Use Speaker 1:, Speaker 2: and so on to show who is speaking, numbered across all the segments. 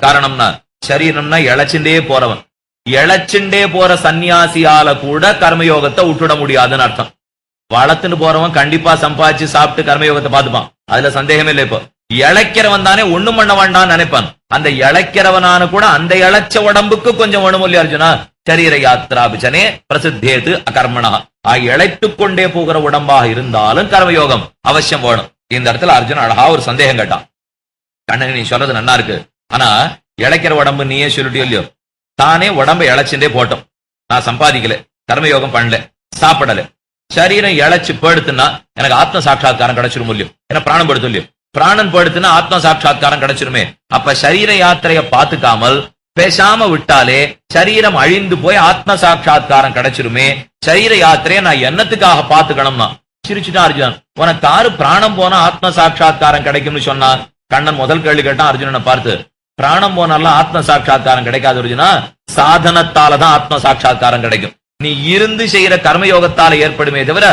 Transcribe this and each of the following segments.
Speaker 1: காரணம்னா சரீரம்னா இழைச்சுட்டே போறவன், இழைச்சுண்டே போற சன்னியாசியால கூட கர்மயோகத்தை விட்டுட முடியாதுன்னு அர்த்தம். வளர்த்துன்னு போறவன் கண்டிப்பா சம்பாதிச்சு சாப்பிட்டு கர்மயோகத்தை பார்த்துப்பான், அதுல சந்தேகமே இல்லை. இப்போ இழைக்கிறவன் தானே ஒண்ணும் பண்ண வேண்டாம்னு நினைப்பான். அந்த இழைக்கிறவனான கூட அந்த இழைச்ச உடம்புக்கு கொஞ்சம் வேணும் இல்லையா அர்ஜுனா? சரீர யாத்ராபிச்சனே பிரசித்தேது அகர்மணா. இழைத்துக் கொண்டே போகிற உடம்பாக இருந்தாலும் கர்மயோகம் அவசியம் வேணும். இந்த இடத்துல அர்ஜுன் அழகா ஒரு சந்தேகம் கேட்டான். கண்ணன், நீ சொல்றது நல்லா இருக்கு, ஆனா இழைக்கிற உடம்பு நீயே சொல்லிட்டியோ இல்லையோ, தானே உடம்பை இழைச்சுட்டே போட்டோம், நான் சம்பாதிக்கல, கர்மயோகம் பண்ணல, சாப்பிடல, சரீரம் இழைச்சு போடுத்துனா எனக்கு ஆத்ம சாட்சா்காரம் கிடைச்சிரும் இல்லையோ? ஏன்னா பிராணம் படுத்தும் இல்லையோ? பிராணன் படுத்துனா ஆத்ம சாட்சா்காரம் கிடைச்சிருமே. அப்ப சரீர யாத்திரைய பார்த்துக்காமல் பேசாம விட்டாலே சரீரம் அழிந்து போய் ஆத்ம சாட்சா்காரம் கிடைச்சிருமே. சரீர யாத்திரைய நான் என்னத்துக்காக பார்த்துக்கணும்னா? சிரிச்சுட்டா அர்ஜுனன். உனக்கு யாரு பிராணம் போனா ஆத்ம சாட்சா்காரம் கிடைக்கும்னு சொன்னா? கண்ணன் முதல் கேள்வி கேட்டான் அர்ஜுனனை பார்த்து. பிராணம் போனாலாம் ஆத்ம சாட்சா்காரம் கிடைக்காது அர்ஜுனா, சாதனத்தாலதான் ஆத்ம சாட்சா்காரம் கிடைக்கும். நீ இருந்து செய்யற கர்மயோகத்தால ஏற்படுமே தவிர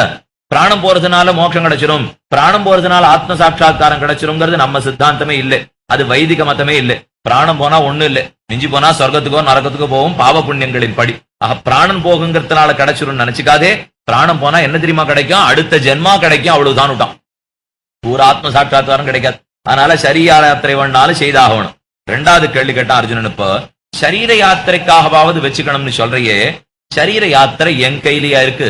Speaker 1: பிராணம் போறதுனால மோட்சம் கிடைச்சிரும், பிராணம் போறதுனால ஆத்ம சாட்சா்காரம் கிடைச்சிருங்கிறது நம்ம சித்தாந்தமே இல்லை, அது வைதிக மதமே இல்லை. பிராணம் போனா ஒண்ணு இல்லை, மிஞ்சி போனா சொர்க்கத்துக்கோ நரகத்துக்கோ போகும் பாவ புண்ணியங்களின் படி. பிராணம் போகுங்கிறதுனால கிடைச்சிரும் நினைச்சுக்காதே. பிராணம் போனா என்ன தெரியுமா கிடைக்கும்? அடுத்த ஜென்மா கிடைக்கும், அவ்வளவுதான் விட்டான். பூரா ஆத்ம சாட்சா்காரம் கிடைக்காது. அதனால சரீர யாத்திரை வேணாலும் செய்தாகணும். ரெண்டாவது கேள்வி கேட்டான் அர்ஜுனன். இப்ப சரீர யாத்திரைக்காகவாவது வச்சுக்கணும்னு சொல்றையே, சரீர யாத்திரை என் கையிலயா இருக்கு?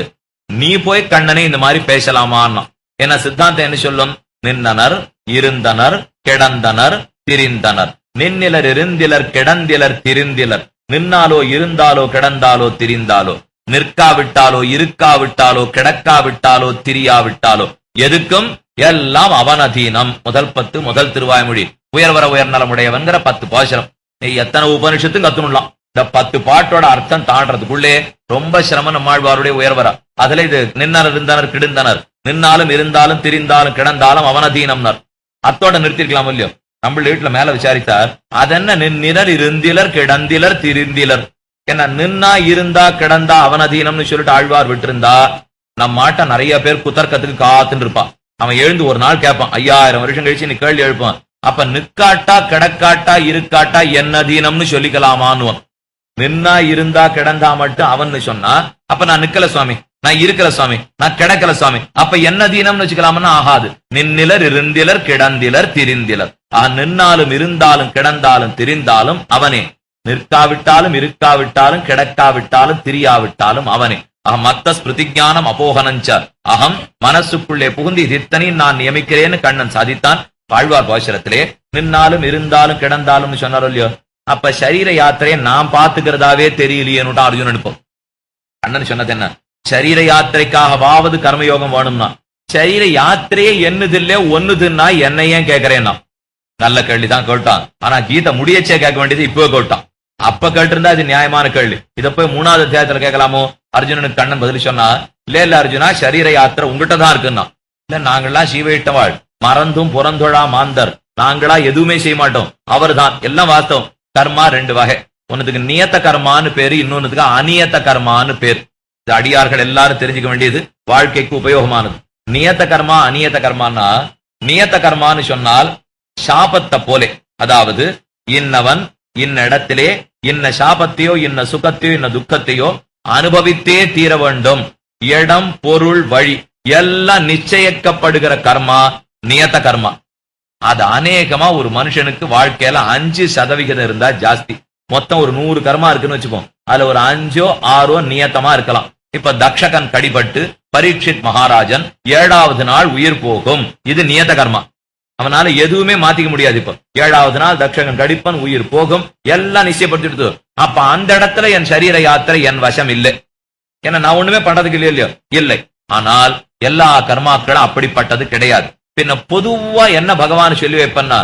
Speaker 1: நீ போய் கண்ணனே இந்த மாதிரி பேசலாமான்னா? என்ன சித்தாந்தம் என்ன சொல்லும்? நின்னனர், இருந்தனர், கிடந்தனர், திரிந்தனர். நின்னிலர், இருந்திலர், கிடந்திலர், திரிந்திலர். நின்னாலோ இருந்தாலோ கிடந்தாலோ திரிந்தாலோ, நிற்காவிட்டாலோ இருக்காவிட்டாலோ கிடக்காவிட்டாலோ திரியாவிட்டாலோ, எதுக்கும் எல்லாம் அவனதீனம். முதல் 10 முதல் திருவாய்மொழி. உயர்வர உயர்நலமுடையவன்கிற 10 பாசுரம். நீ எத்தனை உபனிஷத்தும் கத்துணுலாம். இந்த 10 பாட்டோட அர்த்தம் தாண்டறதுக்குள்ளே ரொம்ப சிரமம். நம்மாழ்வாருடைய உயர்வரா. அதுல இது நின்னர், இருந்தனர், கிடந்தனர், நின்னாலும் இருந்தாலும் திரிந்தாலும் கிடந்தாலும் அவனதீனம்னர். அத்தோட நிறுத்திருக்கலாம் இல்லையோ? நம்ம வீட்டுல மேல விசாரித்தார், அதென்ன நின்னிலர், இருந்திலர், கிடந்திலர், திரிந்திலர். என்ன நின்னா இருந்தா கிடந்தா அவனதீனம்னு சொல்லிட்டு ஆழ்வார் விட்டுருந்தா நம்ம மாட்ட நிறைய பேர் குத்தர்க்கத்துக்கு காத்துன்னு இருப்பான். அவன் எழுந்து ஒரு நாள் கேட்பான், 5000 வருஷம் கழிச்சு நீ கேள்வி எழுப்பான். அப்ப நிற்காட்டா கிடக்காட்டா இருக்காட்டா என்ன தீனம்னு சொல்லிக்கலாமான்னு? நின்னா இருந்தா கிடந்தா மட்டும் அவன்னு சொன்னா, அப்ப நான் நிக்கல சுவாமி, நான் இருக்கல சுவாமி, நான் கிடக்கல சுவாமி, அப்ப என்ன தீனம்னு வச்சுக்கலாம்னா ஆகாது. நின்னிலர், இருந்திலர், கிடந்திலர், திரிந்திலர். நின்னாலும் இருந்தாலும் கிடந்தாலும் திரிந்தாலும் அவனே. நிற்காவிட்டாலும் இருக்காவிட்டாலும் கிடக்காவிட்டாலும் திரியாவிட்டாலும் அவனே. மத்த ஸ்மிருதிஞானம் அபோகனஞ்ச அகம். மனசுக்குள்ளே புகுந்தி இத்தனையும் நான் நியமிக்கிறேன்னு கண்ணன் சாதித்தான் ஆழ்வார் பாசுரத்திலே. நின்னாலும் இருந்தாலும் கிடந்தாலும் சொன்னாரோ இல்லையோ? அப்ப சரீர யாத்திரையை நாம் பார்த்துக்கிறதாவே தெரியலையேன்னு அர்ஜுனன் அனுப்போம். கண்ணன் சொன்னது என்ன? சரீர யாத்திரைக்காகவாவது கர்மயோகம் வேணும்னா, சரீர யாத்திரையே என்னதில்ல ஒண்ணுதுன்னா என்ன ஏன் கேட்கிறேன்னா? நல்ல கேள்விதான் கேட்டான். ஆனா கீதை முடியச்சே கேட்க வேண்டியது இப்போ கேட்டான். அப்ப கேட்டிருந்தா இது நியாயமான கேள்வி. இத போய் 3வது அத்தியாயத்துல கேட்கலாமோ? அர்ஜுனனுக்கு கண்ணன் பதில் சொன்னா, இல்ல அர்ஜுனா, சரீர யாத்திரை உங்ககிட்ட தான் இருக்குன்னா. இல்ல, நாங்கள்லாம் சீவையிட்டவாள், மறந்தும் புறந்தொழா மாந்தர், நாங்களா எதுவுமே செய்ய மாட்டோம், அவர் தான் எல்லாம் வாஸ்தவம். கர்மா 2 வகை. ஒன்னுக்கு நியத்த கர்மான்னு பேரு, இன்னொன்னுக்கு அநியத்த கர்மான்னு பேரு. இது அடியார்கள் எல்லாரும் தெரிஞ்சுக்க வேண்டியது, வாழ்க்கைக்கு உபயோகமானது. நியத்த கர்மா அநியத்த கர்மான்னா, நியத்த கர்மான்னு சொன்னால் சாபத்தை போலே, அதாவது இன்னவன் இன்ன இடத்திலே இன்ன சாபத்தையோ இன்ன சுகத்தையோ இன்ன துக்கத்தையோ அனுபவித்தே தீர வேண்டும். இடம், பொருள், வழி எல்லாம் நிச்சயிக்கப்படுகிற கர்மா நியத்த கர்மா. அது அநேகமா ஒரு மனுஷனுக்கு வாழ்க்கையில 5% இருந்தா ஜாஸ்தி. மொத்தம் ஒரு 100 கர்மா இருக்குன்னு வச்சுப்போம், அதுல ஒரு 5ஓ 6ஓ நியத்தமா இருக்கலாம். இப்ப தக்ஷகன் கடிபட்டு பரீட்சித் மகாராஜன் 7வது நாள் உயிர் போகும், இது நியத்த கர்மா. அவனால எதுவுமே மாத்திக்க முடியாது. இப்ப 7வது நாள் தக்ஷகன் கடிப்பன், உயிர் போகும், எல்லாம் நிச்சயப்படுத்திட்டு. அப்ப அந்த இடத்துல என் சரீர யாத்திரை என் வசம் இல்லை. ஏன்னா நான் ஒண்ணுமே பண்றதுக்கு இல்லையோ இல்லை. ஆனால் எல்லா கர்மாக்களும் அப்படிப்பட்டது கிடையாது. பின்ன பொதுவா என்ன பகவான் சொல்லி வைப்பன்னா,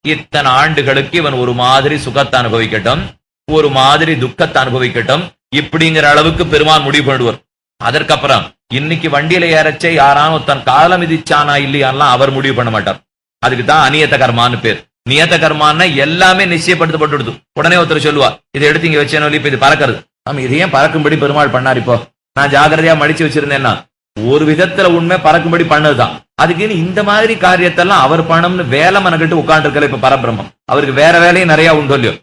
Speaker 1: இத்தனை ஆண்டுகளுக்கு இவன் ஒரு மாதிரி சுகத்தை அனுபவிக்கட்டும், ஒரு மாதிரி துக்கத்தை அனுபவிக்கட்டும், இப்படிங்கிற அளவுக்கு பெருமான் முடிவு பண்ணுவார். அதற்கப்புறம் இன்னைக்கு வண்டியில ஏறச்சே யாரானும் தன் காலம் மிதிச்சானா இல்லையான்லாம் அவர் முடிவு பண்ண மாட்டார். அதுக்கு தான் அநியத்த கர்மான்னு பேர். நியத்த கர்மான்னா எல்லாமே நிச்சயப்படுத்தப்பட்டு உடனே ஒருத்தர் சொல்லுவா, இதை எடுத்து இங்க வச்சேன்னு, இப்ப இது பறக்கிறது, நம்ம இதையும் பறக்கும்படி பெருமாள் பண்ணார், இப்போ நான் ஜாகிரதையா மடிச்சு வச்சிருந்தேன்னா ஒரு விதத்துல உண்மை பறக்கும்படி பண்ணதுதான். அதுக்குன்னு இந்த மாதிரி காரியத்தெல்லாம் அவர் பணம்னு வேலை மனக்கிட்டு உட்கார்ந்து இருக்கல இப்ப பரபிரம்மம். அவருக்கு வேற வேலையும் நிறைய உண்டு இல்லையோ.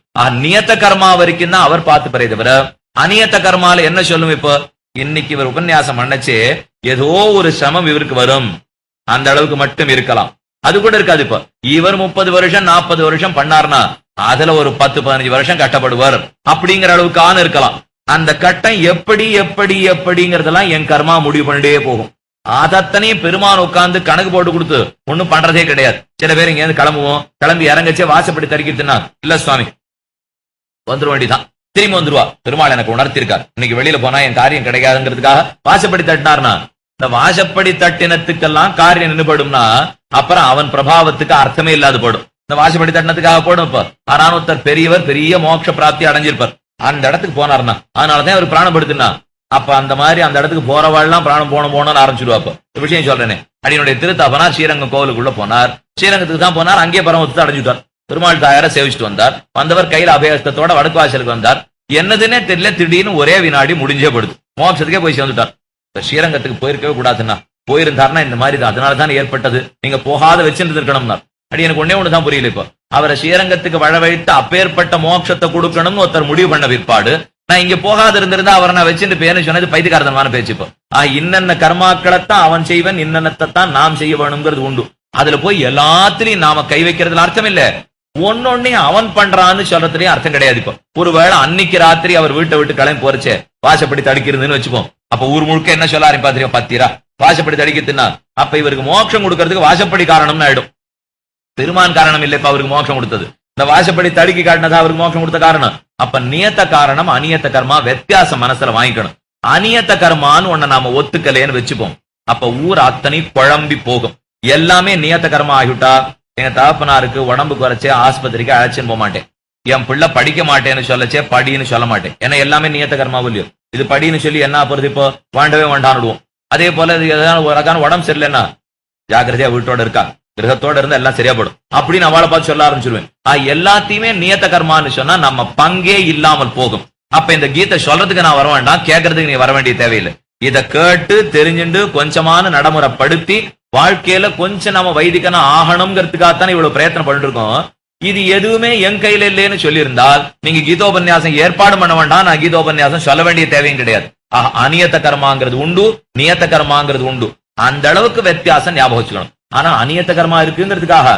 Speaker 1: நியத்த கர்மா வரைக்கும் தான் அவர் பார்த்து பெரிய தவிர அநியத்த கர்மால என்ன சொல்லும்? இப்போ இன்னைக்கு இவர் உபன்யாசம் பண்ணச்சே ஏதோ ஒரு சிரமம் இவருக்கு வரும், அந்த அளவுக்கு மட்டும் இருக்கலாம். அது கூட இருக்காது. இப்போ இவர் 30 வருஷம் 40 வருஷம் பண்ணார்னா அதுல ஒரு 10-15 வருஷம் கட்டப்படுவார் அப்படிங்கிற அளவுக்கான இருக்கலாம். அந்த கட்டம் எப்படி எப்படி எப்படிங்கிறதெல்லாம் என் கர்மா முடிவு பண்ணிட்டே போகும். அதத்தனையும் பெருமான் உட்கார்ந்து கணக்கு போட்டு கொடுத்து ஒண்ணும் பண்றதே கிடையாது. சில பேர் இங்க இருந்து கிளம்புவோம், கிளம்பி இறங்கச்சே வாசப்படி தரிக்கிறதுனா இல்ல சுவாமி வந்துட வேண்டிதான், திரும்பி வந்துருவா. பெருமாள் எனக்கு உணர்த்திருக்கார், இன்னைக்கு வெளியில போனா என் காரியம் கிடைக்காதுங்கிறதுக்காக வாசப்படி தட்டினார்னா இந்த வாசப்படி தட்டினத்துக்கெல்லாம் காரியம் நின்றுபடும்னா அப்புறம் அவன் பிரபாவத்துக்கு அர்த்தமே இல்லாது போடும். இந்த வாசப்படி தட்டினத்துக்காக போடும். இப்ப ஆனாலும் ஒருத்தர் பெரியவர் பெரிய மோட்ச பிராப்தி அடைஞ்சிருப்பார், அந்த இடத்துக்கு போனார்னா அதனாலதான் அவர் பிராணப்படுத்தினா அப்ப அந்த மாதிரி அந்த இடத்துக்கு போறவாள்லாம் பிராணம் போனோம்னு ஆரம்பிச்சிருவா. அப்ப விஷயம் சொல்றேனே, அடியனுடைய திருத்தப்பனார் ஸ்ரீரங்கம் கோவிலுக்குள்ள போனார், ஸ்ரீரங்கத்துக்கு தான் போனார், அங்கே பரமத்தை அடைஞ்சுட்டார். பெருமாள் தாயார சேவிச்சுட்டு வந்தார். வந்தவர் கையில் அபயஸ்தத்தோட வடக்கு வாசலுக்கு வந்தார். என்னதுன்னே தெரியல, திடீர்னு ஒரே வினாடி முடிஞ்சே படுது, மோட்சத்துக்கே போய் சேர்ந்துட்டார். ஸ்ரீரங்கத்துக்கு போயிருக்கவே கூடாதுன்னா, போயிருந்தாருன்னா இந்த மாதிரி தான், அதனாலதான் ஏற்பட்டது, நீங்க போகாத வச்சுட்டு இருக்கணும்னா. அடி எனக்கு ஒன்னே ஒண்ணுதான் புரியல. இப்போ அவரை ஸ்ரீரங்கத்துக்கு வழவைத்து அப்பேற்பட்ட மோட்சத்தை கொடுக்கணும்னு ஒருத்தர் முடிவு பண்ண பிற்பாடு நான் இங்க போகாத இருந்திருந்தா அவரை நான் வச்சுட்டு பேரு சொன்னது பைத்தியக்காரத்தனமான பேச்சு. இப்போ இன்னென்ன கர்மாக்களைத்தான் அவன் செய்வன், இன்னென்னத்தான் நாம் செய்ய வேணுங்கிறது உண்டு. அதுல போய் எல்லாத்திலையும் நாம கை வைக்கிறதுல அர்த்தம் இல்ல, ஒன்னொன்னையும் அவன் பண்றான்னு சொல்றதுலயும் அர்த்தம் கிடையாது. இப்போ ஒருவேளை அன்னைக்கு ராத்திரி அவர் வீட்டை விட்டு கிளம்பி போறச்சே வாசப்படி தடுக்கிறதுன்னு வச்சுப்போம். அப்ப ஊர் முழுக்க என்ன சொல்ல ஆரம்பிப்பா, பத்திரா வாசப்படி தடிக்கிறதுனா அப்ப இவருக்கு மோட்சம் கொடுக்கறதுக்கு வாசப்படி காரணம்னு ஆயிடும். பெருமான் காரணம் இல்லை இப்ப அவருக்கு மோட்சம் கொடுத்தது, இந்த வாசப்படி தடுக்கி காட்டினதா அவருக்கு மோட்சம் கொடுத்த காரணம். அப்ப நியத்த காரணம் அநியத்த கர்மா வித்தியாசம் மனசுல வாங்கிக்கணும். அநியத்த கர்மான்னு ஒண்ணு நாம ஒத்துக்கலைன்னு வச்சுப்போம், அப்ப ஊர் அத்தனை குழம்பி போகும். எல்லாமே நியத்த கர்மா ஆகிவிட்டா, எங்க தகப்பனாருக்கு உடம்பு குறைச்சே ஆஸ்பத்திரிக்கு அழைச்சின்னு போக மாட்டேன், என் பிள்ளை படிக்க மாட்டேன்னு சொல்லச்சே படின்னு சொல்ல மாட்டேன், ஏன்னா எல்லாமே நியத்த கர்மாவும் இல்லையோ. இது படின்னு சொல்லி என்ன போறது, இப்போ வேண்டவே வேண்டான்னுடுவோம். அதே போல ஒரு உடம்பு சரியில்லைன்னா ஜாக்கிரதையா வீட்டோட இருக்கா, கிரகத்தோட இருந்தா எல்லாம் சரியா படும் அப்படின்னு அவளை பார்த்து சொல்ல ஆரம்பிச்சிருவேன். எல்லாத்தையுமே நியத்த கர்மான்னு சொன்னா நம்ம பங்கே இல்லாமல் போகும். அப்ப இந்த கீதை சொல்றதுக்கு நான் வர வேண்டாம், கேட்கறதுக்கு நீ வர வேண்டிய தேவையில்லை. இதை கேட்டு தெரிஞ்சுண்டு கொஞ்சமான நடைமுறைப்படுத்தி வாழ்க்கையில கொஞ்சம் நம்ம வைதிகனா ஆகணுங்கிறதுக்காகத்தானே இவ்வளவு பிரயத்தனம் பண்ணிட்டு இருக்கோம். இது எதுவுமே என் கையில இல்லைன்னு சொல்லியிருந்தால் நீங்க கீதோபன்யாசம் ஏற்பாடு பண்ண வேண்டாம், நான் கீதோபன்யாசம் சொல்ல வேண்டிய தேவையும் கிடையாது. அநியத்த கர்மாங்கிறது உண்டு, நியத்த கர்மாங்கிறது உண்டு, அந்த அளவுக்கு வித்தியாசம் ஞாபகம் வச்சுக்கணும். ஆனா அநியத்த கர்மா இருக்குங்கிறதுக்காக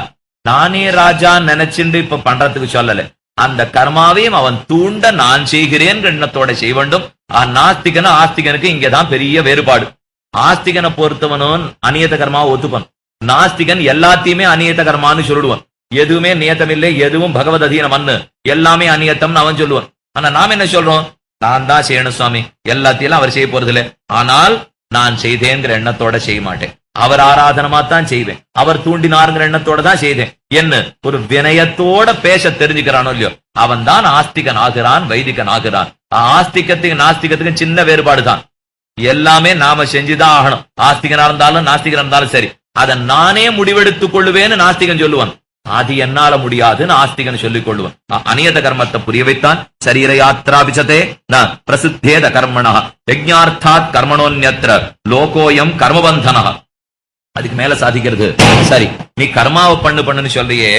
Speaker 1: நானே ராஜா நினைச்சுட்டு இப்ப பண்றதுக்கு சொல்லல, அந்த கர்மாவையும் அவன் தூண்ட நான் செய்கிறேன் எண்ணத்தோட செய்ய வேண்டும். நாஸ்திகனும் ஆஸ்திகனுக்கு இங்கதான் பெரிய வேறுபாடு. ஆஸ்திகனை பொறுத்தவனும் அநியத்த கர்மாவை ஒத்துப்பன், நாஸ்திகன் எல்லாத்தையுமே அநியத்த கர்மான்னு சொல்லிடுவான். எதுவுமே நியத்தம் இல்லை, எதுவும் பகவத் அதீனம் அன்னு, எல்லாமே அநியத்தம்னு அவன் சொல்லுவான். ஆனா நாம என்ன சொல்றோம், நான் தான் செய்யணும் சுவாமி, எல்லாத்தையும் அவர் செய்ய போறது இல்லை, ஆனால் நான் செய்தேங்கிற எண்ணத்தோட செய்ய மாட்டேன், அவர் ஆராதனமா தான் செய்வேன், அவர் தூண்டினாருங்கிற எண்ணத்தோட தான் செய்தேன் என்ன ஒரு வினயத்தோட பேச தெரிஞ்சுக்கிறானோ இல்லையோ, அவன் தான் ஆஸ்திகன் ஆகிறான், வைதிகன் ஆகிறான். ஆஸ்திகத்துக்கு நாஸ்திகத்துக்கு சின்ன வேறுபாடு தான், எல்லாமே நாம செஞ்சுதான் ஆகணும். ஆஸ்திகனா இருந்தாலும் நாஸ்திகனா இருந்தாலும் சரி, அதை நானே முடிவெடுத்துக் கொள்ளுவேன்னு நாஸ்திகன் சொல்லுவான், அது என்னால முடியாதுன்னு ஆஸ்திகன் சொல்லிக் கொள்ளுவான். அநியத கர்மத்தை புரிய வைத்தான். சரீர யாத்ரா விசதே ந பிரசித்தேத கர்மணா யஜ்ஞார்த்தாத் கர்மணோன்யத்ர லோகோயம் கர்மபந்தனா. அதுக்கு மேல சாதிக்கிறது, சரி நீ கர்மாவை பண்ணுன்னு சொல்றியே,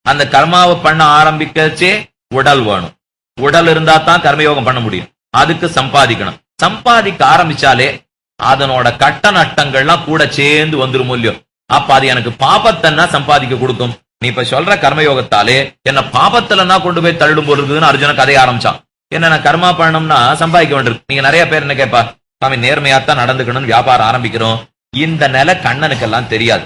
Speaker 1: அந்த கர்மாவை பண்ண ஆரம்பிக்கச்சே உடல் வேணும், உடல் இருந்தா தான் கர்மயோகம் பண்ண முடியும், அதுக்கு சம்பாதிக்கணும். சம்பாதிக்க ஆரம்பிச்சாலே அதனோட கட்ட நட்டங்கள்லாம் கூட சேர்ந்து வந்துரும் இல்லையோ, அப்ப அது எனக்கு பாபத்தன்னா சம்பாதிக்க கொடுக்கும். நீ இப்ப சொல்ற கர்மயோகத்தாலே என்ன பாபத்துலன்னா கொண்டு போய் தள்ளும் போறதுன்னு அர்ஜுன கதைய ஆரம்பிச்சான். என்ன நான் கர்மா பண்ணணும்னா சம்பாதிக்க வேண்டியிருக்கு. நீங்க நிறைய பேர் என்ன கேட்பா, சாமி நேர்மையாத்தான் நடந்துக்கணும்னு வியாபாரம் ஆரம்பிக்கிறோம், இந்த நிலை கண்ணனுக்கெல்லாம் தெரியாது.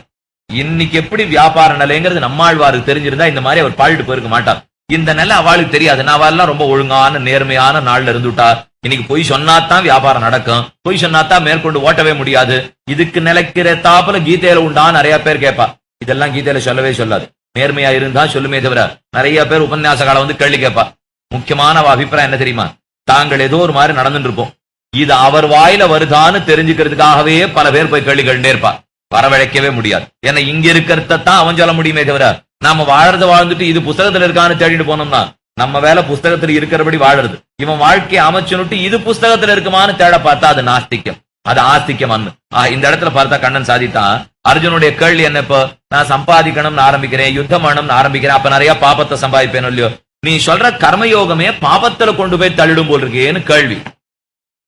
Speaker 1: இன்னைக்கு எப்படி வியாபார நிலைங்கிறது நம்மாழ்வாருக்கு தெரிஞ்சிருந்தா இந்த மாதிரி அவர் பாடிட்டு போயிருக்க மாட்டார். இந்த நிலை அவளுக்கு தெரியாது, நான் அவெல்லாம் ரொம்ப ஒழுங்கான நேர்மையான நாள்ல இருந்துட்டா. இன்னைக்கு பொய் சொன்னாத்தான் வியாபாரம் நடக்கும், பொய் சொன்னாத்தான் மேற்கொண்டு ஓட்டவே முடியாது. இதுக்கு நிலைக்கிற தாப்புல கீதையில உண்டான்னு நிறைய பேர் கேட்பா. இதெல்லாம் கீதையில சொல்லவே சொல்லாது, நேர்மையா இருந்தா சொல்லுமே தவிர. நிறைய பேர் உபன்யாச காலம் வந்து கேள்வி கேட்பா. முக்கியமான அபிப்பிராயம் என்ன தெரியுமா, தாங்கள் ஏதோ ஒரு மாதிரி நடந்துட்டு இருப்போம், இது அவர் வாயில வருதான்னு தெரிஞ்சுக்கிறதுக்காகவே பல பேர் போய் கேள்வி கேட்டுட்டே இருப்பா. வரவழைக்கவே முடியாது, ஏன்னா இங்க இருக்கிறதான் அவன் சொல்ல முடியுமே தவிர நாம வாழறத வாழ்ந்துட்டு இது புஸ்தகத்துல இருக்கான்னு தேடிட்டு போனோம்னா நம்ம வேலை புஸ்தகத்துல இருக்கிறபடி வாழறது. இவன் வாழ்க்கையை அமைச்சுனுட்டு இது புஸ்தகத்துல இருக்குமான்னு தேட பார்த்தா அது நாஸ்திக்கம். அது ஆஸ்திகமன். இந்த இடத்துல பார்த்தா கண்ணன் சாதித்தான். அர்ஜுனுடைய கேள்வி என்ன? இப்போ நான் சம்பாதிக்கணும்னு ஆரம்பிக்கிறேன், யுத்தம் பண்ணணும்னு ஆரம்பிக்கிறேன், அப்ப நிறைய பாபத்தை சம்பாதிப்பேன் இல்லையோ? நீ சொல்ற கர்மயோகமே பாபத்துல கொண்டு போய் தள்ளிடும் போல் இருக்கேன்னு கேள்வி.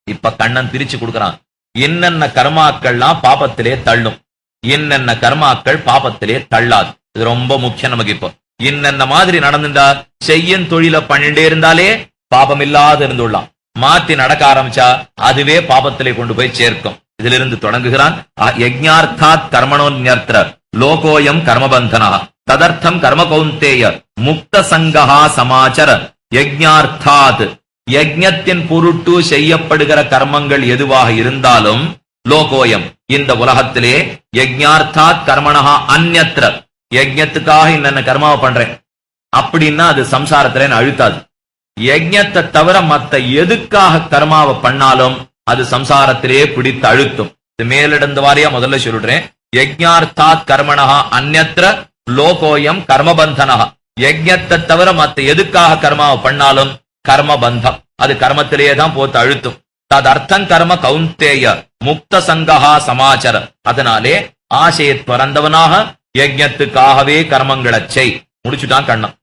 Speaker 1: இப்ப கண்ணன் பிரிச்சு கொடுக்கறான். என்னென்ன கர்மாக்கள்லாம் பாபத்திலே தள்ளும், என்னென்ன கர்மாக்கள் பாபத்திலே தள்ளாது. இது ரொம்ப முக்கியம் நமக்கு. இப்போ என்னென்ன மாதிரி நடந்துட்டா செய்யும் தொழில பண்ணிட்டே இருந்தாலே பாபம் இல்லாத இருந்துள்ளாம். மாத்தி நடக்க ஆரம்பிச்சா அதுவே பாபத்திலே கொண்டு போய் சேர்க்கும். இதிலிருந்து தொடங்குகிறான். யஜ்ஞார்த்தாத் கர்மணோன்யர்த்ர லோகோயம் கர்மபந்தனா ததர்த்தம் கர்ம கௌந்தேய முக்த சங்கஹா சமாச்சர. யஜ்ஞார்த்தாத் யஜ்ஞத்தின் பொருட்டு செய்யப்படுகிற கர்மங்கள் எதுவாக இருந்தாலும் லோகோயம் இந்த உலகத்திலே யஜ்ஞார்த்தாத் கர்மணஹா அந்யத்ர யஜ்ஞத்துக்காக இன்னென்ன கர்மாவை பண்றேன் அப்படின்னா அது சம்சாரத்திலே அழுத்தாது. யஜ்ஞத்தை தவிர மத்த எதுக்காக கர்மாவை பண்ணாலும் அது சம்சாரத்திலே பிடித்து அழுத்தும். இது மேலிடந்து வாரியா முதல்ல சொல்றேன். யஜ்ஞார்த்தாத் கர்மணஹா அந்யத்ர லோகோயம் கர்மபந்தனஹா. யஜ்ஞத்தை தவிர மத்த எதுக்காக கர்மாவை பண்ணாலும் கர்மபந்தம், அது கர்மத்திலேயே தான் போட்டு அழுத்தும். ததர்த்தம் கர்ம கௌந்தேய முக்த சங்கஹா சமாச்சர. அதனாலே ஆசையை துறந்தவனாக யஜ்ஞத்துக்காகவே கர்மங்களை செய். முடிச்சுட்டான் கண்ணன்.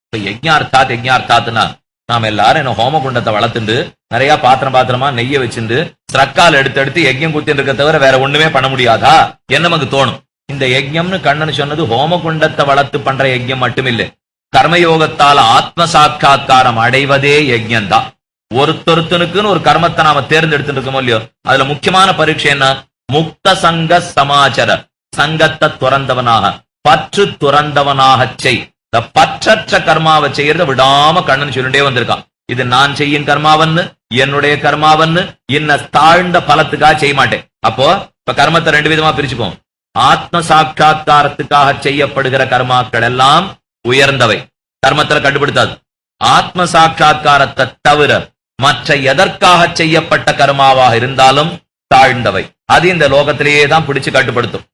Speaker 1: இப்ப யஜ்ஞார்த்தாத்னா நாம எல்லாரும் என்ன ஹோமகுண்டத்தை வளர்த்துண்டு நிறைய பாத்திரமா நெய்ய வச்சுட்டு ஸ்ரக்கால் எடுத்து யஜ்ஞம் குத்தின்னு இருக்க தவிர வேற ஒண்ணுமே பண்ண முடியாதா என்ன நமக்கு தோணும். இந்த யஜ்ஞம்னு கண்ணன் சொன்னது ஹோமகுண்டத்தை வளர்த்து பண்ற யஜ்ஞம் மட்டுமில்லை, கர்மயோகத்தால் ஆத்ம சாட்சா்காரம் அடைவதே யஜ்ஞம் தான். ஒருத்தருத்தனுக்குன்னு ஒரு கர்மத்தை நாம தேர்ந்தெடுத்துட்டு இருக்கோமோ இல்லையோ, அதுல முக்கியமான பரீட்சை என்ன? முக்த சங்க சமாச்சர. சங்கத்தை துறந்தவனாக, பற்று துறந்தவனாக செய். இந்த பற்றற்ற கர்மாவை செய்யறத விடாம கண்ணன் சொல்லிட்டே வந்திருக்கான். இது நான் செய்யும் கர்மாவன்னு, என்னுடைய கர்மாவன்னு, இன்ன தாழ்ந்த பலத்துக்காக செய்ய மாட்டேன். அப்போ இப்ப கர்மத்தை ரெண்டு விதமா பிரிச்சுக்கோம். ஆத்ம சாட்சா்காரத்துக்காக செய்யப்படுகிற கர்மாக்கள் எல்லாம் உயர்ந்தவை, கர்மத்துல கட்டுப்படுத்தாது. ஆத்ம சாட்சா்காரத்தை தவிர மற்ற எதற்காக செய்யப்பட்ட கர்மாவாக இருந்தாலும் தாழ்ந்தவை. அது இந்த லோகத்திலேயே தான் பிடிச்சு கட்டுப்படுத்தும்.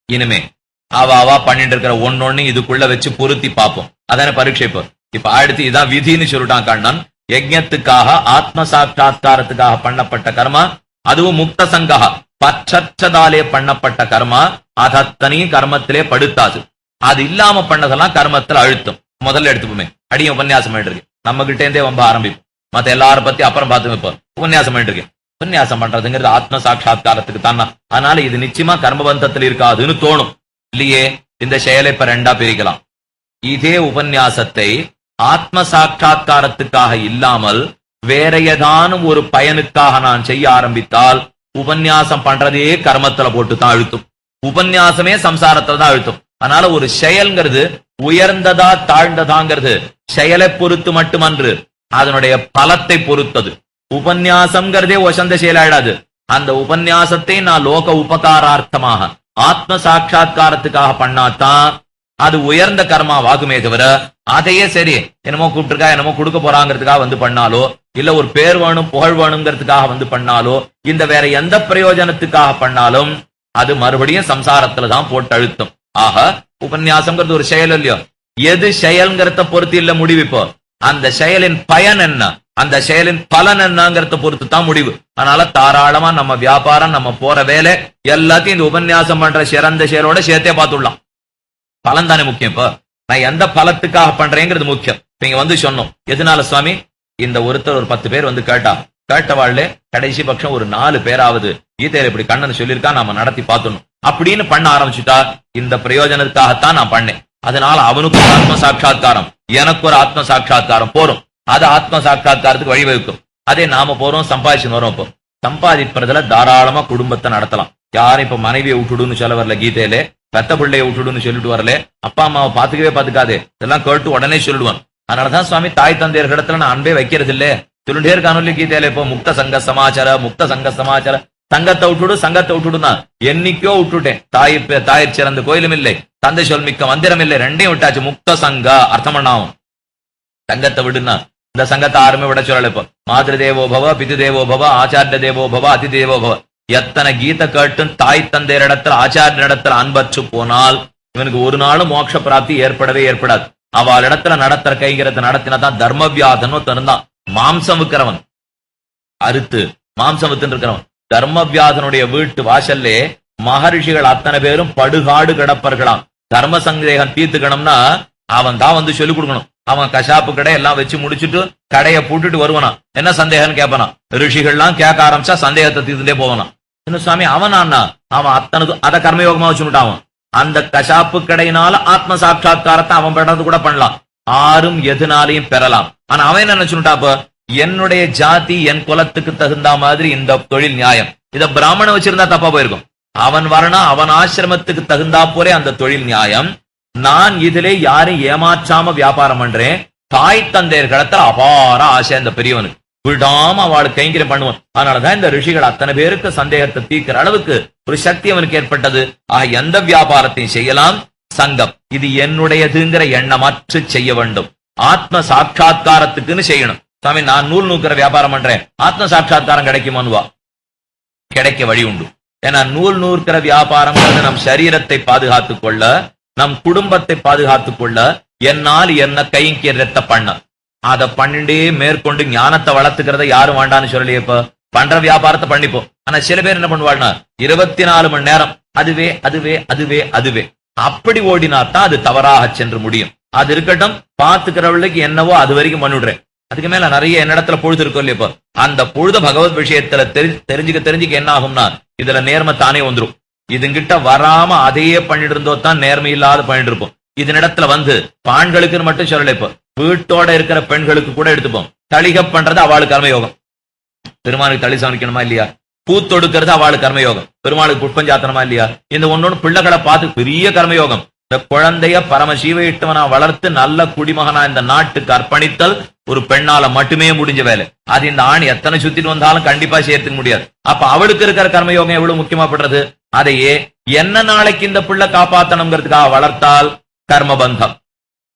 Speaker 1: இனிமே அவா பண்ணிட்டு இருக்கிற ஒன்னொன்னு இதுக்குள்ள வச்சு பொருத்தி பார்ப்போம். அதான பரீட்சை. இப்ப அடுத்து இதான் விதின்னு சொல்லிட்டான் கண்ணன். யஜ்ஞத்துக்காக ஆத்ம சாட்சா்காரத்துக்காக பண்ணப்பட்ட கர்மா, அதுவும் முக்த சங்கஹா பற்றற்றதாலே பண்ணப்பட்ட கர்மா, அதத்தனையும் கர்மத்திலே படுத்தாது. அது இல்லாம பண்ணதெல்லாம் கர்மத்துல அழுத்தம். முதல்ல எடுத்துப்போமே, அடியும் உபன்யாசம் பண்ணிட்டு இருக்கேன், நம்ம கிட்டே இருந்தே ரொம்ப ஆரம்பிப்போம். மத்த எல்லாரும் பத்தி அப்புறம் பார்த்து இப்போ உபன்யாசம் பண்ணிட்டு இருக்கேன். உபன்யாசம் பண்றதுங்கிறது ஆத்ம சாட்சா்காரத்துக்கு தானா. அதனால இது நிச்சயமா கர்மபந்தத்தில் இருக்காதுன்னு தோணும் இல்லையே. இந்த செயலை இப்ப ரெண்டா பிரிக்கலாம். இதே உபன்யாசத்தை ஆத்ம சாட்சா்காரத்துக்காக இல்லாமல் வேற ஏதானும் ஒரு பயனுக்காக நான் செய்ய ஆரம்பித்தால் உபன்யாசம் பண்றதே கர்மத்துல போட்டு தான் அழுத்தும். உபன்யாசமே சம்சாரத்துல தான் அழுத்தும். அதனால ஒரு செயல்ங்கிறது உயர்ந்ததா தாழ்ந்ததாங்கிறது செயலை பொறுத்து மட்டுமன்று, அதனுடைய பலத்தை பொறுத்தது. உபன்யாசம்ங்கிறதே வசந்த செயலாயிடாது. அந்த உபன்யாசத்தை நான் லோக உபகாரார்த்தமாக ஆத்ம சாட்சா்காரத்துக்காக பண்ணாதான் அது உயர்ந்த கர்மாவாகுமே தவிர, அதையே சரி என்னமோ கூப்பிட்டுருக்கா என்னமோ கொடுக்க போறாங்கிறதுக்காக வந்து பண்ணாலோ, இல்ல ஒரு பேர் வேணும் புகழ் வேணுங்கிறதுக்காக வந்து பண்ணாலோ, இந்த வேற எந்த பிரயோஜனத்துக்காக பண்ணாலும் அது மறுபடியும் சம்சாரத்துல தான் போட்டு அழுத்தம். ஆக உபன்யாசம்ங்கிறது ஒரு செயல் இல்லையோ, எது செயல்ங்கிறத பொறுத்து இல்ல முடிவு. இப்போ அந்த செயலின் பயன் என்ன, அந்த செயலின் பலன் என்னங்கிறத பொறுத்து தான் முடிவு. அதனால தாராளமா நம்ம வியாபாரம், நம்ம போற வேலை எல்லாத்தையும் இந்த உபன்யாசம் பண்ற சிறந்த செயலோட சேர்த்தே பார்த்துடலாம். பலன் தானே முக்கியம். இப்போ நான் எந்த பலத்துக்காக பண்றேங்கிறது முக்கியம். நீங்க வந்து சொன்னோம், எதனால சுவாமி? இந்த ஒருத்தர் ஒரு 10 பேர் வந்து கேட்டவாழ்ல கடைசி பட்சம் ஒரு 4 பேராவது கீதையில இப்படி கண்ணன் சொல்லியிருக்கா, நாம நடத்தி பார்த்தணும் அப்படின்னு பண்ண ஆரம்பிச்சுட்டா இந்த பிரயோஜனத்துக்காகத்தான் நான் பண்ணேன். அதனால அவனுக்கு ஒரு ஆத்ம சாட்சா்காரம், எனக்கு ஒரு ஆத்ம சாட்சா்காரம் போறோம். அது ஆத்ம சாட்சா்காரத்துக்கு வழிவகுக்கும். அதே நாம போறோம் சம்பாதிச்சுன்னு வரோம். இப்போ சம்பாதிப்பதுல தாராளமா குடும்பத்தை நடத்தலாம். யாரும் இப்ப மனைவியை விட்டுடுன்னு சொல்ல வரல, கீதையில பெத்த பிள்ளையை விட்டுடுன்னு சொல்லிட்டு வரல, அப்பா அம்மாவை பாத்துக்கவே பாத்துக்காதே, இதெல்லாம் கேட்டு உடனே சொல்லிடுவான். அதனாலதான் சுவாமி தாய் தந்தையர் இடத்துல நான் அன்பே வைக்கிறது இல்ல சொல்லிட்டே இருக்கானு கீதையில. இப்போ முக்த சங்க சமாச்சார, முக்த சங்க சமாச்சார, சங்கத்தை விட்டுடுனா என்னைக்கோ விட்டுட்டேன். தாயிற் சிறந்த கோயிலும் இல்லை, தந்தை சொல் மிக்க மந்திரம் இல்லை, ரெண்டையும் விட்டாச்சு. முக்த சங்க அர்த்தம் பண்ணாவும் சங்கத்தை விடுனா இந்த சங்கத்தை யாருமே விட சொல்லல. இப்போ மாதிரி தேவோ பவ, பிது தேவோ பவ, ஆச்சாரிய தேவோ பவ, அதி தேவோ பவ. எத்தனை கீதை கேட்டும் தாய் தந்தையர் இடத்துல ஆச்சாரிய இடத்துல அன்பற்று போனால் இவனுக்கு ஒரு நாளும் மோட்ச பிராப்தி ஏற்படவே ஏற்படாது. அவள் இடத்துல நடத்துற கைங்கிறத நடத்தினதான் தர்மவியாதன்னு தருந்தான். மாம்சம் விற்கிறவன், அறுத்து மாம்சம் வித்துன்னு இருக்கிறவன், தர்மவியாதனுடைய வீட்டு வாசல்லே மகரிஷிகள் அத்தனை பேரும் படுகாடு கிடப்பர்களாம். தர்ம சந்தேகம் தீர்த்துக்கணும்னா அவன் தான் வந்து சொல்லிக் கொடுக்கணும். அவன் கஷாப்பு கடை எல்லாம் வச்சு முடிச்சுட்டு கடையை பூட்டுட்டு வருவானா. என்ன சந்தேகம்னு கேட்பானா. ரிஷிகள்லாம் கேட்க ஆரம்பிச்சா சந்தேகத்தை தீர்த்துட்டே போவானா. இன்னும் சுவாமி அவன் அவன் அத்தனது அத கர்மயோகமா வச்சுட்டான். அவன் அந்த கஷாப்பு கடையினால ஆத்ம சாட்சா்காரத்தை அவன் பெறது கூட பண்ணலாம். ஆறும் எதுனாலையும் பெறலாம். ஆனா அவன் என்ன நினைச்சுட்டாப்ப, என்னுடைய ஜாதி என் குலத்துக்கு தகுந்த மாதிரி இந்த தொழில் நியாயம். இத பிராமண வச்சிருந்தா தப்பா போயிருக்கும். அவன் வரணா அவன் ஆசிரமத்துக்கு தகுந்தா போலே அந்த தொழில் நியாயம். நான் இதிலே யாரும் ஏமாற்றாம வியாபாரம் பண்றேன். தாய் தந்தையர் கடத்துல அபார ஆசை அந்த பெரியவனுக்கு. விடாம அவளுக்கு கைங்கரியம் பண்ணுவான். அதனாலதான் இந்த ரிஷிகள் அத்தனை பேருக்கு சந்தேகத்தை தீர்க்கிற அளவுக்கு ஒரு சக்தி அவனுக்கு ஏற்பட்டது. எந்த வியாபாரத்தையும் செய்யலாம். சங்கம் இது என்னுடையதுங்கிற எண்ணமற்று செய்ய வேண்டும். ஆத்ம சாட்சா்காரத்துக்குன்னு செய்யணும். சாமி நான் நூல் நூக்கிற வியாபாரம் பண்றேன், ஆத்ம சாட்சா்காரம் கிடைக்குமான்வா? கிடைக்க வழி உண்டு. ஏன்னா நூல் நூற்கிற வியாபாரம் நம் சரீரத்தை பாதுகாத்துக் கொள்ள, நம் குடும்பத்தை பாதுகாத்துக் கொள்ள என்னால் என்ன கைங்கரியத்தை பண்ண அதை பண்ணிண்டே மேற்கொண்டு ஞானத்தை வளர்த்துக்கிறத யாரும் வேண்டான்னு சொல்லலையே. இப்ப பண்ற வியாபாரத்தை பண்ணிப்போம். ஆனா சில பேர் என்ன பண்ணுவாள்னா 24 மணி நேரம் அதுவே அதுவே அதுவே அதுவே அப்படி ஓடினாத்தான் அது தவறாக சென்று முடியும். அது இருக்கட்டும், பாத்துக்கிறவளுக்கு என்னவோ அது வரைக்கும் பண்ணிவிடுறேன். அதுக்கு மேல நிறைய என்னிடத்துல பொழுது இருக்கும் இல்லையா. இப்ப அந்த பொழுது பகவத் விஷயத்துல தெரிஞ்சுக்க என்ன ஆகும்னா இதுல நேர்மை தானே வந்துரும். இதுங்கிட்ட வராம அதையே பண்ணிட்டு இருந்தோ தான் நேர்மை இல்லாத பண்ணிட்டு இருப்போம். இதனிடத்துல வந்து ஆண்களுக்குன்னு மட்டும் சொல்லல, இப்ப வீட்டோட இருக்கிற பெண்களுக்கு கூட எடுத்துப்போம். தளிக பண்றது அவளுக்கு கர்மயோகம். பெருமாளுக்கு தளி சமைக்கணுமா இல்லையா? பூத்தொடுக்கிறது அவளுக்கு கர்மயோகம். பெருமாளுக்கு புஷ்பஞ்சாத்தனமா இல்லையா? இந்த ஒன்னொன்னு பிள்ளைகளை பார்த்து பெரிய கர்மயோகம். இந்த குழந்தைய பரமசீவ இட்டவனா வளர்த்து நல்ல குடிமகனா இந்த நாட்டுக்கு அர்ப்பணித்தல் ஒரு பெண்ணால மட்டுமே முடிஞ்ச வேலை. அது இந்த ஆண் எத்தனை சுத்திட்டு வந்தாலும் கண்டிப்பா சேர்த்துக்க முடியாது. அப்ப அவளுக்கு இருக்கிற கர்மயோகம் எவ்வளவு முக்கியமாப்படுறது. அதையே என்ன நாளைக்கு இந்த பிள்ளை காப்பாத்தணுங்கிறதுக்காக வளர்த்தால் கர்மபந்தம்.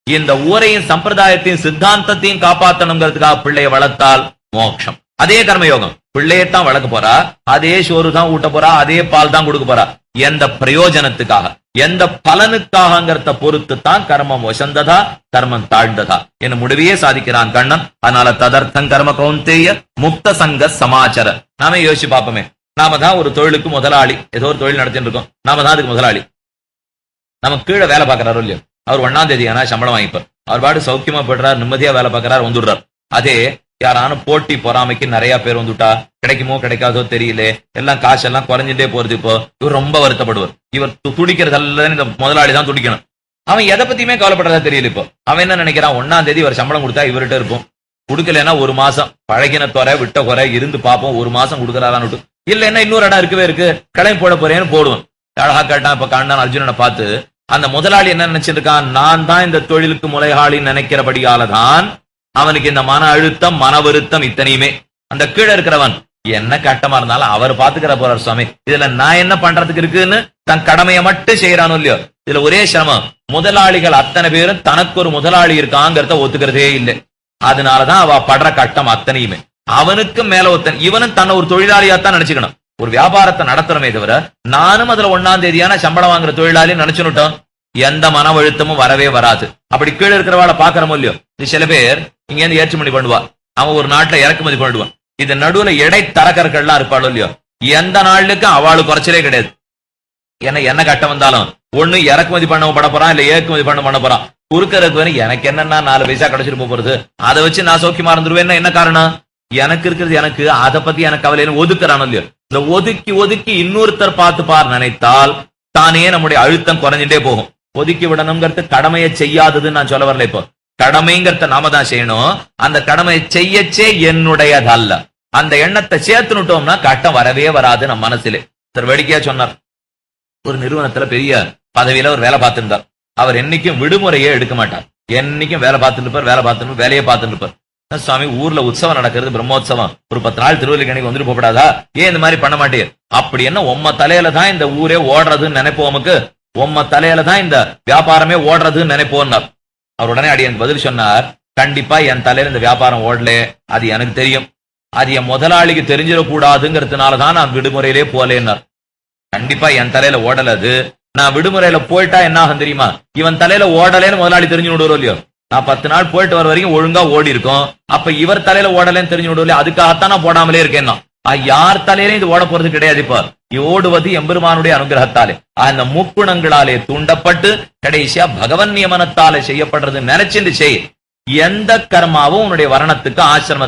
Speaker 1: இந்த ஊரையும் சம்பிரதாயத்தையும் சித்தாந்தத்தையும் காப்பாத்தணுங்கிறதுக்காக பிள்ளைய வளர்த்தால் மோட்சம். அதே கர்மயோகம். பிள்ளையத்தான் வளர்க்க போறா, அதே சோறு தான் ஊட்ட போறா, அதே பால் தான் கொடுக்க போறா. எந்த பிரயோஜனத்துக்காக எந்த பலனுக்காகங்கிறத பொறுத்து தான் கர்மம் வசந்ததா கர்மம் தாழ்ந்ததா என்ன முடிவையே சாதிக்கிறான் கண்ணன். அதனால ததர்த்தம் கர்ம கௌந்தேய முக்த சங்க சமாச்சார. நாம யோசிச்சு பார்ப்போமே. நாம தான் ஒரு தொழிலுக்கு முதலாளி. ஏதோ ஒரு தொழில் நடத்திட்டு இருக்கோம், நாம தான் அதுக்கு முதலாளி. நம்ம கீழே வேலை பார்க்கறாரு இல்லையோ, அவர் 1ஆம் தேதி ஆனா சம்பளம் வாங்கிப்பார். அவர் பாடு சௌக்கியமா போடுறாரு, நிம்மதியா வேலை பார்க்கறாரு, வந்துடுறாரு. அதே யாரானும் போட்டி பொறாமைக்கு நிறைய பேர் வந்துட்டா கிடைக்குமோ கிடைக்காதோ தெரியல, எல்லாம் காசெல்லாம் குறைஞ்சிட்டே போறது. இப்போ இவர் ரொம்ப வருத்தப்படுவார். இவர் துடிக்கிறதெல்லாம் இந்த முதலாளி தான் துடிக்கணும். அவன் எதை பத்தியுமே கவலைப்படுறதா தெரியல. இப்போ அவன் என்ன நினைக்கிறான், 1ஆம் தேதி இவர் சம்பளம் கொடுத்தா இவர்கிட்ட இருப்போம், கொடுக்கலன்னா 1 மாசம் பழகின குறை விட்ட குறை இருந்து பார்ப்போம், 1 மாசம் கொடுக்கறாரான்னு. இல்லைன்னா இன்னொரு இடம் இருக்கவே இருக்கு, கிளம்பி போட போறேன்னு போடுவோம். அழகா கேட்டான். இப்ப கண்ணன் அர்ஜுனனை பார்த்து அந்த முதலாளி என்ன நினைச்சிட்டு இருக்கான், நான் தான் இந்த தொழிலுக்கு முளைகாளி நினைக்கிறபடியாலதான் அவனுக்கு இந்த மன அழுத்தம் மன வருத்தம் இத்தனையுமே. அந்த கீழே இருக்கிறவன் என்ன கட்டமா இருந்தாலும் அவர் பாத்துக்கிற போறார் சுவாமி, இதுல நான் என்ன பண்றதுக்கு இருக்குன்னு தன் கடமையை மட்டும் செய்யறானோ இல்லையோ. இதுல ஒரே சிரமம், முதலாளிகள் அத்தனை பேரும் தனக்கு ஒரு முதலாளி இருக்காங்கிறத ஒத்துக்கிறதே இல்லை. அதனாலதான் அவ படுற கட்டம் அத்தனையுமே. அவனுக்கு மேல ஒருத்தன், இவனும் தன்னை ஒரு தொழிலாளியாத்தான் நினைச்சுக்கணும். ஒரு வியாபாரத்தை நடத்துறமே தவிர நானும் அதுல 1ஆம் தேதியான சம்பளம் வாங்குற தொழிலாளி நினைச்சுட்டோம், எந்த மன அழுத்தமும் வரவே வராது. அப்படி கீழே இருக்கிறவாளை பாக்குறமோ இல்லையோ. சில பேர் இங்க இருந்து ஏற்றுமதி பண்ணுவா, அவன் ஒரு நாட்டுல இறக்குமதி பண்ணுவான். இது நடுவுல இடை தரகர்கள்லாம் இருப்பாளோ இல்லையோ, எந்த நாளுக்கு அவளுக்கு குறைச்சலே கிடையாது. ஏன்னா என்ன கட்டம் வந்தாலும் ஒண்ணு இறக்குமதி பண்ண பட போறான், இல்ல ஏற்றுமதி பண்ண போறான். குறுக்கறதுக்கு எனக்கு என்னன்னா 4 பைசா கிடைச்சிட்டு போறது, அதை வச்சு நான் சௌக்கியமா இருந்துருவேன். என்ன காரணம், எனக்கு இருக்கிறது எனக்கு, அதை பத்தி எனக்கு கவலைன்னு ஒதுக்குறானோ இல்லையோ. இந்த ஒதுக்கி ஒதுக்கி இன்னொருத்தர் பார்த்து பார் நினைத்தால் தானே நம்முடைய அழுத்தம் குறைஞ்சிட்டே போகும். ஒதுக்கி விடணுங்கிறது கடமையை செய்யாததுன்னு நான் சொல்ல வரல. இப்போ கடமைங்கிறத நாம தான் செய்யணும். அந்த கடமையை செய்யச்சே என்னுடையதல்ல. அந்த எண்ணத்தை சேர்த்துனுட்டோம்னா கட்டம் வரவே வராது நம்ம மனசுல. வேடிக்கையா சொன்னார், ஒரு நிறுவனத்துல பெரிய பதவியில ஒரு வேலை பார்த்திருந்தார். அவர் என்னைக்கும் விடுமுறையே எடுக்க மாட்டார். என்னைக்கும் வேலை பார்த்துட்டு இருப்பார், வேலையை பார்த்துட்டு இருப்பார். சுவாமி ஊர்ல உற்சவம் நடக்கிறது, பிரம்மோத்சவம், ஒரு 10 நாள் திருவள்ளிக்கணிக்கு வந்துட்டு போகப்படாதா, ஏன் இந்த மாதிரி பண்ண மாட்டேன் அப்படி என்ன உம்ம தலையில தான் இந்த ஊரே ஓடுறதுன்னு நினைப்போமுக்கு, உம்ம தலையில தான் இந்த வியாபாரமே ஓடுறதுன்னு நினைப்போம்னார். அவர் உடனே அடி எனக்கு பதில் சொன்னார், கண்டிப்பா என் தலையில இந்த வியாபாரம் ஓடல, அது எனக்கு தெரியும். அது என் முதலாளிக்கு தெரிஞ்சிடக்கூடாதுங்கிறதுனாலதான் நான் விடுமுறையிலே போலேன்னார். கண்டிப்பா என் தலையில ஓடலது. நான் விடுமுறையில போயிட்டா என்ன ஆகும் தெரியுமா, இவன் தலையில ஓடலேன்னு முதலாளி தெரிஞ்சு விடுவோம் இல்லையோ. நான் 10 நாள் போயிட்டு வர வரைக்கும் ஒழுங்கா ஓடி இருக்கும். அப்ப இவர் தலையில ஓடலன்னு தெரிஞ்சு விடுவோம், அதுக்காகத்தான் நான் போடாமலே இருக்கேன். யார் தலையிலையும் இது ஓட போறது கிடையாது. இப்போ ஓடுவது எம்பெருமானுடைய அனுகிரகத்தாலே, அந்த முக்குணங்களாலே தூண்டப்பட்டு கடைசியா பகவன் நியமனத்தாலே செய்யப்படுறது நினைச்சிட்டு செய். எந்த கர்மாவும் உன்னுடைய வர்ணத்துக்கு ஆசிரம